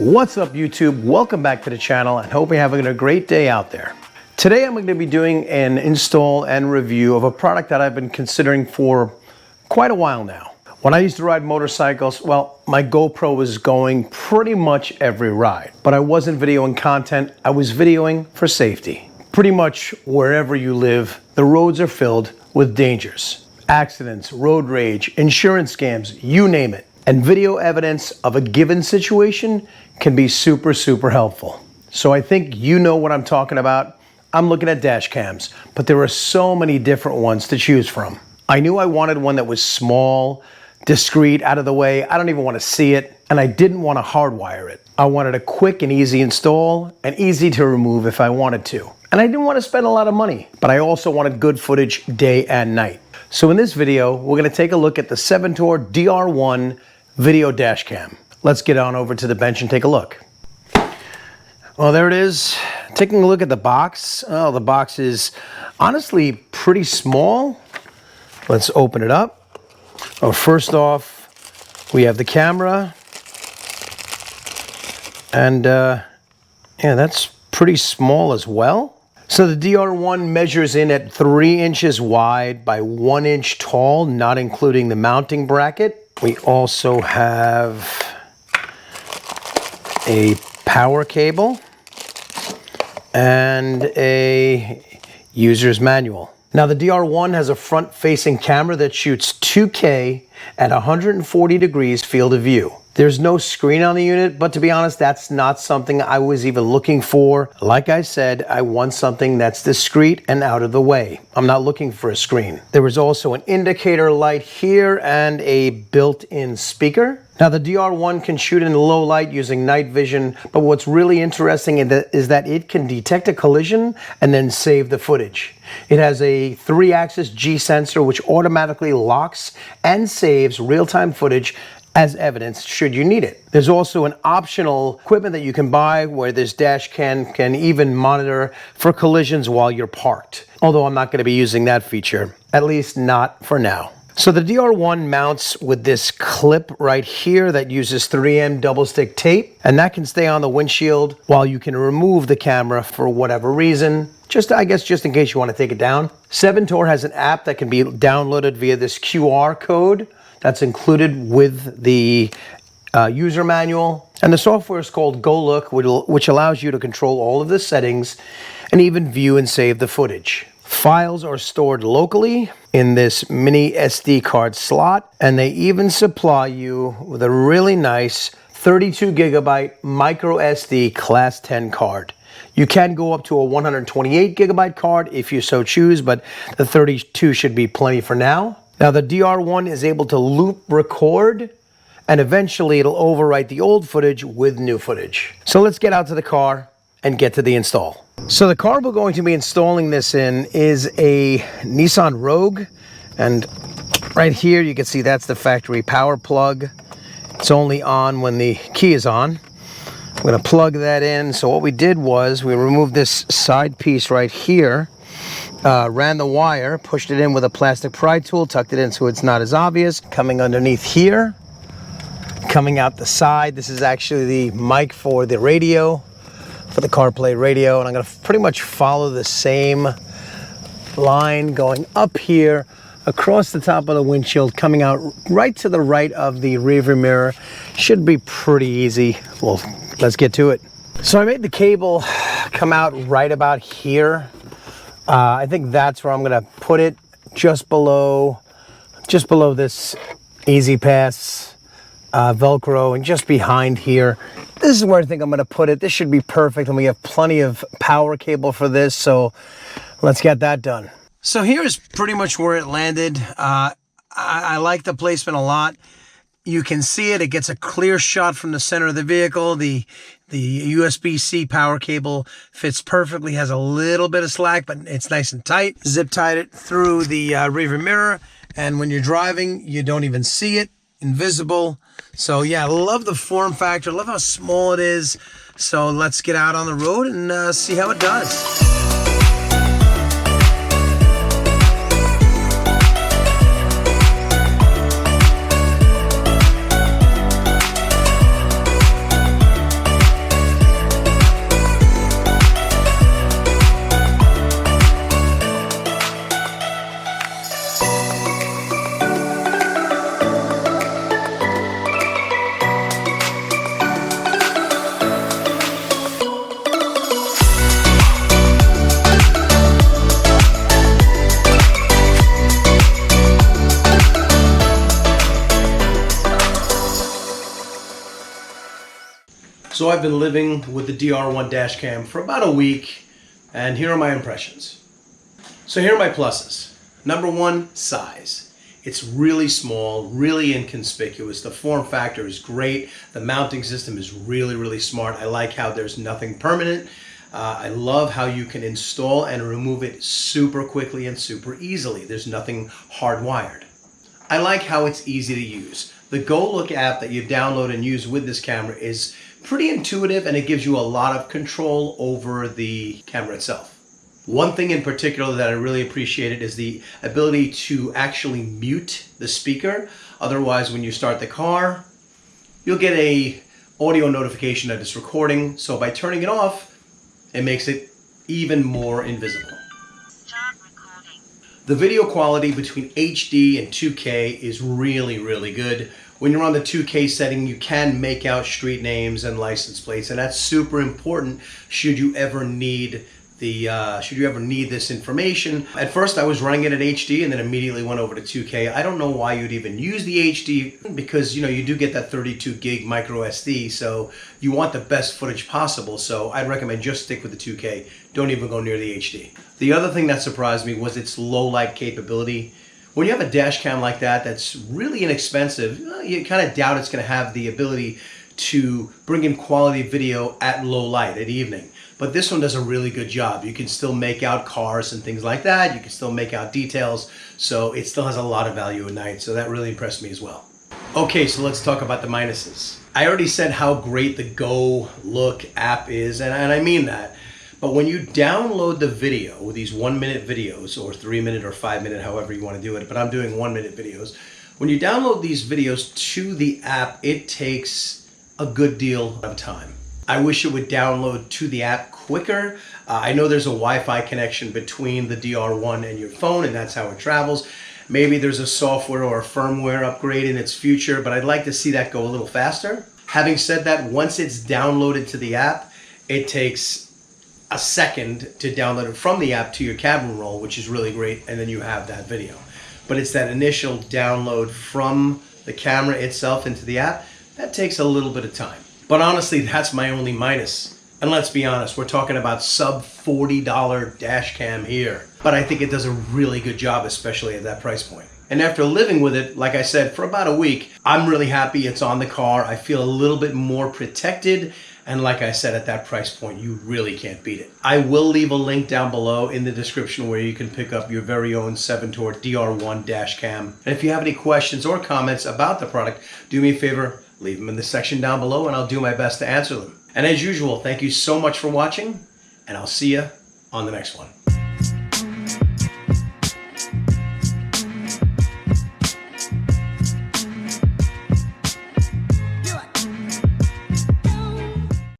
What's up YouTube? Welcome back to the channel and hope you're having a great day out there. Today I'm going to be doing an install and review of a product that I've been considering for quite a while now. When I used to ride motorcycles, well, my GoPro was going pretty much every ride, but I wasn't videoing content, I was videoing for safety. Pretty much wherever you live, the roads are filled with dangers. Accidents, road rage, insurance scams, you name it. And video evidence of a given situation can be super helpful. So I think you know what I'm talking about. I'm looking at dash cams, but there are so many different ones to choose from. I knew I wanted one that was small, discreet, out of the way. I don't even want to see it, and I didn't want to hardwire it. I wanted a quick and easy install and easy to remove if I wanted to. And I didn't want to spend a lot of money, but I also wanted good footage day and night. So in this video, we're going to take a look at the Seventour DR-1 video dash cam. Let's get on over to the bench and take a look. Well, there it is. Taking a look at the box. Oh, the box is honestly pretty small. Let's open it up. Oh, first off, we have the camera. And yeah, that's pretty small as well. So the DR-1 measures in at 3 inches wide by 1 inch tall, not including the mounting bracket. We also have a power cable and a user's manual. Now the DR-1 has a front-facing camera that shoots 2K at 140 degrees field of view. There's no screen on the unit, but to be honest, that's not something I was even looking for. Like I said, I want something that's discreet and out of the way. I'm not looking for a screen. There is also an indicator light here and a built-in speaker. Now the DR-1 can shoot in low light using night vision, but what's really interesting is that it can detect a collision and then save the footage. It has a 3-axis G sensor which automatically locks and saves real-time footage as evidence should you need it. There's also an optional equipment that you can buy where this dash cam can even monitor for collisions while you're parked. Although I'm not going to be using that feature, at least not for now. So the DR-1 mounts with this clip right here that uses 3M double stick tape, and that can stay on the windshield while you can remove the camera for whatever reason. I guess just in case you want to take it down. Seventour has an app that can be downloaded via this QR code that's included with the user manual. And the software is called Go Look, which allows you to control all of the settings and even view and save the footage. Files are stored locally in this mini SD card slot, and they even supply you with a really nice 32 gigabyte micro SD class 10 card. You can go up to a 128 gigabyte card if you so choose, but the 32 should be plenty for now. Now the DR-1 is able to loop record, and eventually it'll overwrite the old footage with new footage. So let's get out to the car and get to the install. So the car we're going to be installing this in is a Nissan Rogue, and right here you can see that's the factory power plug. It's only on when the key is on. I'm going to plug that in. So what we did was we removed this side piece right here, ran the wire, pushed it in with a plastic pry tool, tucked it in so it's not as obvious. Coming underneath here, coming out the side, this is actually the mic for the radio, for the CarPlay radio, and I'm going to pretty much follow the same line going up here, across the top of the windshield, coming out right to the right of the rearview mirror. Should be pretty easy. Well, let's get to it. So I made the cable come out right about here. I think that's where I'm going to put it, just below this Easy Pass Velcro, and just behind here. This is where I think I'm going to put it. This should be perfect, and we have plenty of power cable for this, so let's get that done. So here's pretty much where it landed. I like the placement a lot. You can see it. It gets a clear shot from the center of the vehicle. The USB-C power cable fits perfectly, has a little bit of slack, but it's nice and tight. Zip tied it through the rearview mirror, and when you're driving, you don't even see it, invisible. So yeah, I love the form factor, love how small it is. So let's get out on the road and see how it does. So I've been living with the DR-1 dash cam for about a week, and here are my impressions. So here are my pluses. Number one, size. It's really small, really inconspicuous. The form factor is great. The mounting system is really, really smart. I like how there's nothing permanent. I love how you can install and remove it super quickly and super easily. There's nothing hardwired. I like how it's easy to use. The Go Look app that you download and use with this camera is pretty intuitive, and it gives you a lot of control over the camera itself. One thing in particular that I really appreciated is the ability to actually mute the speaker. Otherwise, when you start the car, you'll get a audio notification that it's recording. So by turning it off, it makes it even more invisible. The video quality between HD and 2K is really, really good. When you're on the 2K setting, you can make out street names and license plates, and that's super important should you ever need this information. At first I was running it at HD and then immediately went over to 2K. I don't know why you'd even use the HD, because you do get that 32 gig micro SD, so you want the best footage possible. So I'd recommend just stick with the 2K. Don't even go near the HD. The other thing that surprised me was its low light capability. When you have a dash cam like that that's really inexpensive, you kind of doubt it's going to have the ability to bring in quality video at low light at evening. But this one does a really good job. You can still make out cars and things like that. You can still make out details. So it still has a lot of value at night. So that really impressed me as well. Okay, so let's talk about the minuses. I already said how great the Go Look app is, and I mean that. But when you download the video, these 1 minute videos, or 3 minute or 5 minute, however you want to do it, but I'm doing 1 minute videos. When you download these videos to the app, it takes a good deal of time. I wish it would download to the app quicker. I know there's a Wi-Fi connection between the DR-1 and your phone, and that's how it travels. Maybe there's a software or a firmware upgrade in its future, but I'd like to see that go a little faster. Having said that, once it's downloaded to the app, it takes a second to download it from the app to your camera roll, which is really great, and then you have that video. But it's that initial download from the camera itself into the app that takes a little bit of time. But honestly, that's my only minus. And let's be honest, we're talking about sub $40 dash cam here. But I think it does a really good job, especially at that price point. And after living with it, like I said, for about a week, I'm really happy it's on the car. I feel a little bit more protected. And like I said, at that price point, you really can't beat it. I will leave a link down below in the description where you can pick up your very own Seventour DR-1 dash cam. And if you have any questions or comments about the product, do me a favor, leave them in the section down below and I'll do my best to answer them. And as usual, thank you so much for watching, and I'll see you on the next one.